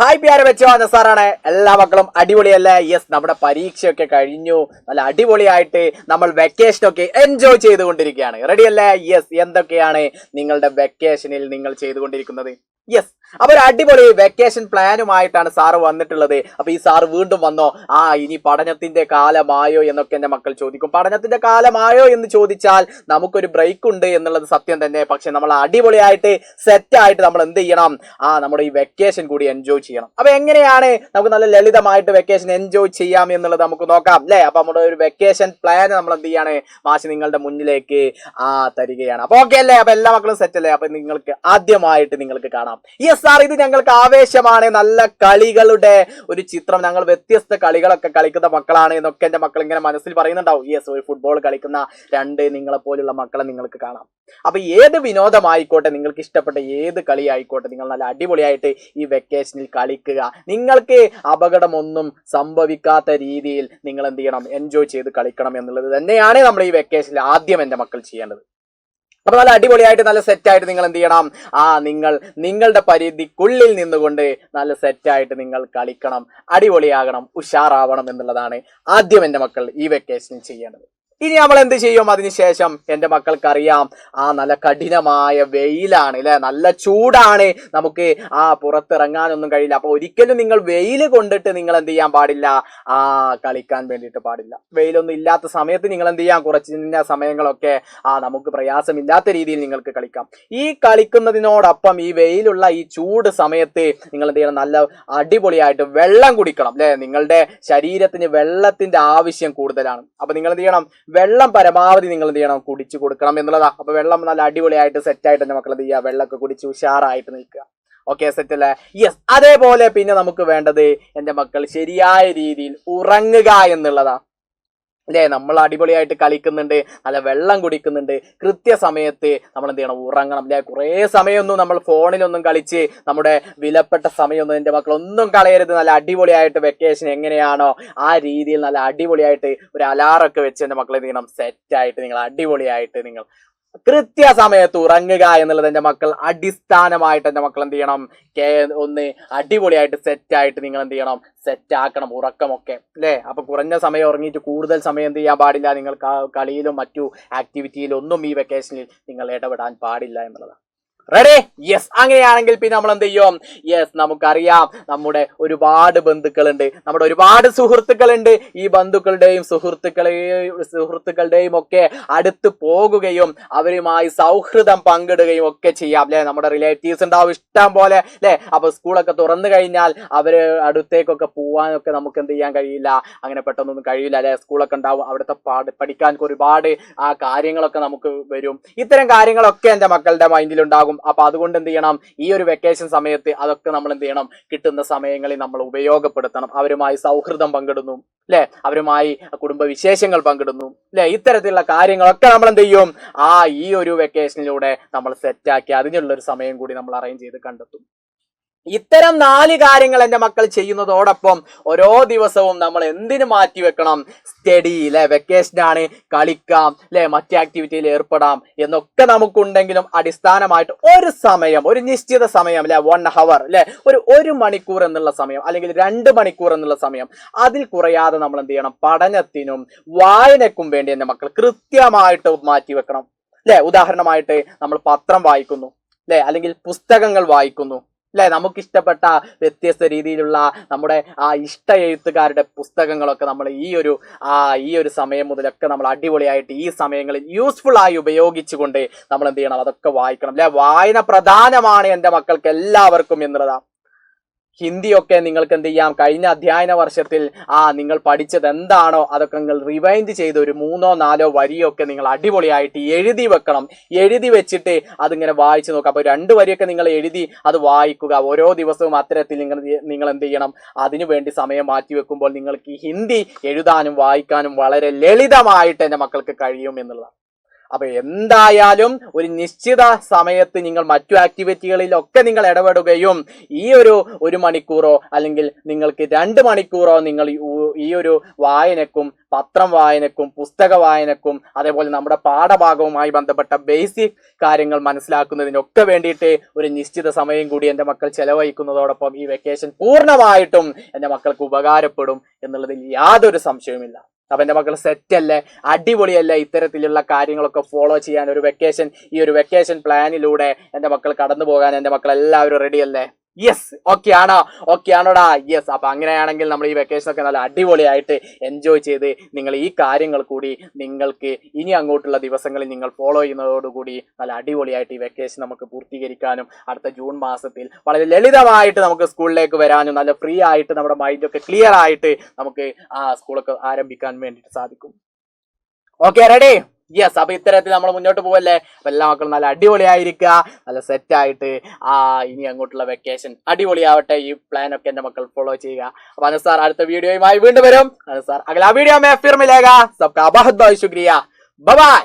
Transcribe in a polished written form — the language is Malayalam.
ഹായ് പ്യാരെ വെച്ചോ നസാറാണ്. എല്ലാ മക്കളും അടിപൊളിയല്ലേ? യെസ്, നമ്മുടെ പരീക്ഷയൊക്കെ കഴിഞ്ഞു. നല്ല അടിപൊളിയായിട്ട് നമ്മൾ വെക്കേഷനൊക്കെ എൻജോയ് ചെയ്തുകൊണ്ടിരിക്കുകയാണ്. റെഡിയല്ലേ? യെസ്, എന്തൊക്കെയാണ് നിങ്ങളുടെ വെക്കേഷനിൽ നിങ്ങൾ ചെയ്തുകൊണ്ടിരിക്കുന്നത്? യെസ്, അപ്പൊ ഒരു അടിപൊളി വെക്കേഷൻ പ്ലാനുമായിട്ടാണ് സാറ് വന്നിട്ടുള്ളത്. അപ്പൊ ഈ സാറ് വീണ്ടും വന്നോ? ഇനി പഠനത്തിന്റെ കാലമായോ എന്നൊക്കെ എന്റെ മക്കൾ ചോദിക്കും. പഠനത്തിന്റെ കാലമായോ എന്ന് ചോദിച്ചാൽ നമുക്കൊരു ബ്രേക്ക് ഉണ്ട് എന്നുള്ളത് സത്യം തന്നെ. പക്ഷെ നമ്മൾ അടിപൊളിയായിട്ട് സെറ്റായിട്ട് നമ്മൾ എന്ത് ചെയ്യണം? നമ്മുടെ ഈ വെക്കേഷൻ കൂടി എൻജോയ് ചെയ്യണം. അപ്പൊ എങ്ങനെയാണ് നമുക്ക് നല്ല ലളിതമായിട്ട് വെക്കേഷൻ എൻജോയ് ചെയ്യാം എന്നുള്ളത് നമുക്ക് നോക്കാം അല്ലെ? അപ്പൊ നമ്മുടെ ഒരു വെക്കേഷൻ പ്ലാൻ നമ്മൾ എന്ത് ചെയ്യാണ്? മാഷ് നിങ്ങളുടെ മുന്നിലേക്ക് തരികയാണ്. അപ്പൊ ഓക്കെ അല്ലേ? അപ്പൊ എല്ലാ മക്കളും സെറ്റ് അല്ലേ? അപ്പൊ നിങ്ങൾക്ക് ആദ്യമായിട്ട് നിങ്ങൾക്ക് കാണാം. യെസ് സാർ, ഇത് ഞങ്ങൾക്ക് ആവേശമാണ്. നല്ല കളികളുടെ ഒരു ചിത്രം, ഞങ്ങൾ വ്യത്യസ്ത കളികളൊക്കെ കളിക്കുന്ന മക്കളാണ് എന്നൊക്കെ എന്റെ മക്കൾ ഇങ്ങനെ മനസ്സിൽ പറയുന്നുണ്ടാവും. യെസ്, ഒരു ഫുട്ബോൾ കളിക്കുന്ന നിങ്ങളെ പോലുള്ള മക്കളെ നിങ്ങൾക്ക് കാണാം. അപ്പൊ ഏത് വിനോദമായിക്കോട്ടെ, നിങ്ങൾക്ക് ഇഷ്ടപ്പെട്ട ഏത് കളി ആയിക്കോട്ടെ, നിങ്ങൾ നല്ല അടിപൊളിയായിട്ട് ഈ വെക്കേഷനിൽ കളിക്കുക. നിങ്ങൾക്ക് അപകടമൊന്നും സംഭവിക്കാത്ത രീതിയിൽ നിങ്ങൾ എന്ത് ചെയ്യണം? എൻജോയ് ചെയ്ത് കളിക്കണം എന്നുള്ളത് തന്നെയാണ് നമ്മൾ ഈ വെക്കേഷനിൽ ആദ്യം എന്റെ മക്കൾ ചെയ്യേണ്ടത്. അപ്പൊ നല്ല അടിപൊളിയായിട്ട് നല്ല സെറ്റായിട്ട് നിങ്ങൾ എന്ത് ചെയ്യണം? നിങ്ങളുടെ പരിധിക്കുള്ളിൽ നിന്നുകൊണ്ട് നല്ല സെറ്റായിട്ട് നിങ്ങൾ കളിക്കണം, അടിപൊളിയാകണം, ഉഷാറാവണം എന്നുള്ളതാണ് ആദ്യം എന്റെ മക്കൾ ഈ വെക്കേഷനിൽ ചെയ്യേണ്ടത്. ഇനി നമ്മൾ എന്ത് ചെയ്യും? അതിനുശേഷം എന്റെ മക്കൾക്കറിയാം നല്ല കഠിനമായ വെയിലാണ് അല്ലെ, നല്ല ചൂടാണ്, നമുക്ക് പുറത്തിറങ്ങാനൊന്നും കഴിയില്ല. അപ്പൊ ഒരിക്കലും നിങ്ങൾ വെയിൽ കൊണ്ടിട്ട് നിങ്ങൾ എന്ത് ചെയ്യാൻ പാടില്ല? കളിക്കാൻ വേണ്ടിയിട്ട് പാടില്ല. വെയിലൊന്നും ഇല്ലാത്ത സമയത്ത് നിങ്ങൾ എന്ത് ചെയ്യാം? കുറച്ച് സമയങ്ങളൊക്കെ നമുക്ക് പ്രയാസമില്ലാത്ത രീതിയിൽ നിങ്ങൾക്ക് കളിക്കാം. ഈ കളിക്കുന്നതിനോടൊപ്പം ഈ വെയിലുള്ള ഈ ചൂട് സമയത്ത് നിങ്ങൾ എന്ത് ചെയ്യണം? നല്ല അടിപൊളിയായിട്ട് വെള്ളം കുടിക്കണം അല്ലെ. നിങ്ങളുടെ ശരീരത്തിന് വെള്ളത്തിന്റെ ആവശ്യം കൂടുതലാണ്. അപ്പൊ നിങ്ങൾ എന്ത് ചെയ്യണം? വെള്ളം പരമാവധി നിങ്ങൾ എന്ത് ചെയ്യണം? കുടിച്ചു കൊടുക്കണം എന്നുള്ളതാ. അപ്പൊ വെള്ളം നല്ല അടിപൊളിയായിട്ട് സെറ്റായിട്ട് എന്റെ മക്കൾ എന്ത് ചെയ്യുക? വെള്ളമൊക്കെ കുടിച്ച് ഉഷാറായിട്ട് നിൽക്കുക. ഓക്കെ, സെറ്റ് അല്ലേ? യെസ്, അതേപോലെ പിന്നെ നമുക്ക് വേണ്ടത് എന്റെ മക്കൾ ശരിയായ രീതിയിൽ ഉറങ്ങുക എന്നുള്ളതാ അല്ലേ. നമ്മൾ അടിപൊളിയായിട്ട് കളിക്കുന്നുണ്ട്, നല്ല വെള്ളം കുടിക്കുന്നുണ്ട്, കൃത്യസമയത്ത് നമ്മൾ എന്ത് ചെയ്യണം? ഉറങ്ങണം അല്ലെ. കുറേ സമയമൊന്നും നമ്മൾ ഫോണിലൊന്നും കളിച്ച് നമ്മുടെ വിലപ്പെട്ട സമയമൊന്നും എൻ്റെ മക്കൾ ഒന്നും കളയരുത്. നല്ല അടിപൊളിയായിട്ട് വെക്കേഷൻ എങ്ങനെയാണോ ആ രീതിയിൽ നല്ല അടിപൊളിയായിട്ട് ഒരു അലാറൊക്കെ വെച്ച് എൻ്റെ മക്കൾ എന്ത് ചെയ്യണം? സെറ്റായിട്ട് നിങ്ങൾ അടിപൊളിയായിട്ട് നിങ്ങൾ കൃത്യസമയത്ത് ഉറങ്ങുക എന്നുള്ളത് എൻ്റെ മക്കൾ അടിസ്ഥാനമായിട്ട് എൻ്റെ മക്കൾ എന്ത് ചെയ്യണം? ഒന്ന് അടിപൊളിയായിട്ട് സെറ്റായിട്ട് നിങ്ങൾ എന്ത് ചെയ്യണം? സെറ്റാക്കണം ഉറക്കമൊക്കെ അല്ലേ. അപ്പൊ കുറഞ്ഞ സമയം ഉറങ്ങിയിട്ട് കൂടുതൽ സമയം എന്ത് ചെയ്യാൻ പാടില്ല? നിങ്ങൾ കളിയിലും മറ്റു ആക്ടിവിറ്റിയിലും ഒന്നും ഈ വെക്കേഷനിൽ നിങ്ങൾ ഇടപെടാൻ പാടില്ല എന്നുള്ളതാണ്. റെഡി? യെസ്, അങ്ങനെയാണെങ്കിൽ പിന്നെ നമ്മൾ എന്ത് ചെയ്യും? യെസ്, നമുക്കറിയാം നമ്മുടെ ഒരുപാട് ബന്ധുക്കളുണ്ട്, നമ്മുടെ ഒരുപാട് സുഹൃത്തുക്കളുണ്ട്. ഈ ബന്ധുക്കളുടെയും സുഹൃത്തുക്കളുടെയും ഒക്കെ അടുത്ത് പോകുകയും അവരുമായി സൗഹൃദം പങ്കിടുകയും ഒക്കെ ചെയ്യാം അല്ലെ. നമ്മുടെ റിലേറ്റീവ്സ് ഉണ്ടാവും ഇഷ്ടം പോലെ അല്ലെ. അപ്പൊ സ്കൂളൊക്കെ തുറന്നു കഴിഞ്ഞാൽ അവര് അടുത്തേക്കൊക്കെ പോവാനൊക്കെ നമുക്ക് എന്ത് ചെയ്യാൻ കഴിയില്ല? അങ്ങനെ പെട്ടെന്നൊന്നും കഴിയില്ല അല്ലെ. സ്കൂളൊക്കെ ഉണ്ടാവും, അവിടുത്തെ പഠിക്കാൻ ഒരുപാട് കാര്യങ്ങളൊക്കെ നമുക്ക് വരും. ഇത്തരം കാര്യങ്ങളൊക്കെ എൻ്റെ മക്കളുടെ മൈൻഡിലുണ്ടാകും. അപ്പൊ അതുകൊണ്ട് എന്ത് ചെയ്യണം? ഈ ഒരു വെക്കേഷൻ സമയത്ത് അതൊക്കെ നമ്മൾ എന്ത് ചെയ്യണം? കിട്ടുന്ന സമയങ്ങളിൽ നമ്മൾ ഉപയോഗപ്പെടുത്തണം. അവരുമായി സൗഹൃദം പങ്കിടുന്നു അല്ലെ, അവരുമായി കുടുംബ വിശേഷങ്ങൾ പങ്കിടുന്നു അല്ലെ. ഇത്തരത്തിലുള്ള കാര്യങ്ങളൊക്കെ നമ്മൾ എന്ത് ചെയ്യും? ഈ ഒരു വെക്കേഷനിലൂടെ നമ്മൾ സെറ്റാക്കി അതിനുള്ളൊരു സമയം കൂടി നമ്മൾ അറേഞ്ച് ചെയ്ത് കണ്ടെത്തും. ഇത്തരം 4 കാര്യങ്ങൾ എൻ്റെ മക്കൾ ചെയ്യുന്നതോടൊപ്പം ഓരോ ദിവസവും നമ്മൾ എന്തിനു മാറ്റി വെക്കണം? സ്റ്റഡി അല്ലെ. വെക്കേഷനാണ്, കളിക്കാം അല്ലെ, മറ്റു ആക്ടിവിറ്റിയിൽ ഏർപ്പെടാം എന്നൊക്കെ നമുക്കുണ്ടെങ്കിലും അടിസ്ഥാനമായിട്ട് ഒരു സമയം, ഒരു നിശ്ചിത സമയം അല്ലെ, 1 hour അല്ലെ, ഒരു മണിക്കൂർ എന്നുള്ള സമയം അല്ലെങ്കിൽ 2 മണിക്കൂർ എന്നുള്ള സമയം, അതിൽ കുറയാതെ നമ്മൾ എന്ത് ചെയ്യണം? പഠനത്തിനും വായനക്കും വേണ്ടി എൻ്റെ മക്കൾ കൃത്യമായിട്ട് മാറ്റി വെക്കണം അല്ലെ. ഉദാഹരണമായിട്ട് നമ്മൾ പത്രം വായിക്കുന്നു അല്ലെ, അല്ലെങ്കിൽ പുസ്തകങ്ങൾ വായിക്കുന്നു അല്ലെ. നമുക്കിഷ്ടപ്പെട്ട വ്യത്യസ്ത രീതിയിലുള്ള നമ്മുടെ ഇഷ്ട എഴുത്തുകാരുടെ പുസ്തകങ്ങളൊക്കെ നമ്മൾ ഈ ഒരു സമയം മുതലൊക്കെ നമ്മൾ അടിപൊളിയായിട്ട് ഈ സമയങ്ങളിൽ യൂസ്ഫുൾ ആയി ഉപയോഗിച്ചുകൊണ്ട് നമ്മൾ എന്ത് ചെയ്യണം? അതൊക്കെ വായിക്കണം അല്ലെ. വായന പ്രധാനമാണ് എൻ്റെ മക്കൾക്ക് എല്ലാവർക്കും എന്നുള്ളതാണ്. ഹിന്ദിയൊക്കെ നിങ്ങൾക്ക് എന്ത് ചെയ്യാം? കഴിഞ്ഞ അധ്യയന വർഷത്തിൽ നിങ്ങൾ പഠിച്ചത് എന്താണോ അതൊക്കെ നിങ്ങൾ റിവൈൻഡ് ചെയ്ത് ഒരു 3-4 വരിയൊക്കെ നിങ്ങൾ അടിപൊളിയായിട്ട് എഴുതി വെക്കണം. എഴുതി വെച്ചിട്ട് അതിങ്ങനെ വായിച്ചു നോക്കുക. അപ്പൊ 2 വരിയൊക്കെ നിങ്ങൾ എഴുതി അത് വായിക്കുക. ഓരോ ദിവസവും അത്തരത്തിൽ നിങ്ങൾ എന്ത് ചെയ്യണം? അതിനു വേണ്ടി സമയം മാറ്റി വെക്കുമ്പോൾ നിങ്ങൾക്ക് ഹിന്ദി എഴുതാനും വായിക്കാനും വളരെ ലളിതമായിട്ട് എൻ്റെ മക്കൾക്ക് കഴിയും എന്നുള്ളതാണ്. അപ്പൊ എന്തായാലും ഒരു നിശ്ചിത സമയത്ത് നിങ്ങൾ മറ്റു ആക്ടിവിറ്റികളിലൊക്കെ നിങ്ങൾ ഇടപെടുകയും ഈ ഒരു മണിക്കൂറോ അല്ലെങ്കിൽ നിങ്ങൾക്ക് 2 മണിക്കൂറോ നിങ്ങൾ ഈ ഒരു വായനക്കും പത്രം വായനക്കും പുസ്തക വായനക്കും അതേപോലെ നമ്മുടെ പാഠഭാഗവുമായി ബന്ധപ്പെട്ട ബേസിക് കാര്യങ്ങൾ മനസ്സിലാക്കുന്നതിനൊക്കെ വേണ്ടിയിട്ട് ഒരു നിശ്ചിത സമയം കൂടി എൻ്റെ മക്കൾ ചെലവഴിക്കുന്നതോടൊപ്പം ഈ വെക്കേഷൻ പൂർണ്ണമായിട്ടും എൻ്റെ മക്കൾക്ക് ഉപകാരപ്പെടും എന്നുള്ളതിൽ യാതൊരു സംശയവുമില്ല. അപ്പൊ എൻ്റെ മക്കൾ സെറ്റല്ലേ, അടിപൊളിയല്ലേ? ഇത്തരത്തിലുള്ള കാര്യങ്ങളൊക്കെ ഫോളോ ചെയ്യാൻ ഈ ഒരു വെക്കേഷൻ പ്ലാനിലൂടെ എൻ്റെ മക്കൾ കടന്നു പോകാൻ എൻ്റെ മക്കൾ എല്ലാവരും റെഡിയല്ലേ? യെസ്, ഓക്കെ ആണോടാ? യെസ്. അപ്പൊ അങ്ങനെയാണെങ്കിൽ നമ്മൾ ഈ വെക്കേഷൻ ഒക്കെ നല്ല അടിപൊളിയായിട്ട് എൻജോയ് ചെയ്ത് നിങ്ങൾ ഈ കാര്യങ്ങൾ കൂടി നിങ്ങൾക്ക് ഇനി അങ്ങോട്ടുള്ള ദിവസങ്ങളിൽ നിങ്ങൾ ഫോളോ ചെയ്യുന്നതോടുകൂടി നല്ല അടിപൊളിയായിട്ട് ഈ വെക്കേഷൻ നമുക്ക് പൂർത്തീകരിക്കാനും അടുത്ത ജൂൺ മാസത്തിൽ വളരെ ലളിതമായിട്ട് നമുക്ക് സ്കൂളിലേക്ക് വരാനും നല്ല ഫ്രീ ആയിട്ട് നമ്മുടെ മൈൻഡൊക്കെ ക്ലിയർ ആയിട്ട് നമുക്ക് ആ സ്കൂളൊക്കെ ആരംഭിക്കാൻ വേണ്ടിയിട്ട് സാധിക്കും. Okay, ready? യെസ്. അപ്പൊ ഇത്തരത്തിൽ നമ്മൾ മുന്നോട്ട് പോവല്ലേ? അപ്പൊ എല്ലാ മക്കളും നല്ല അടിപൊളിയായിരിക്കുക, നല്ല സെറ്റായിട്ട് ഇനി അങ്ങോട്ടുള്ള വെക്കേഷൻ അടിപൊളിയാവട്ടെ. ഈ പ്ലാൻ ഒക്കെ എന്റെ മക്കൾ ഫോളോ ചെയ്യുക. അപ്പൊ അനുസാർ അടുത്ത വീഡിയോയുമായി വീണ്ടും വരും. അനുസാർ അഗല വീഡിയോ മേ ഫിർ മിലേഗാ. സബ്കാ ബഹുത് ബഹുത് ശുക്രിയ. Bye bye.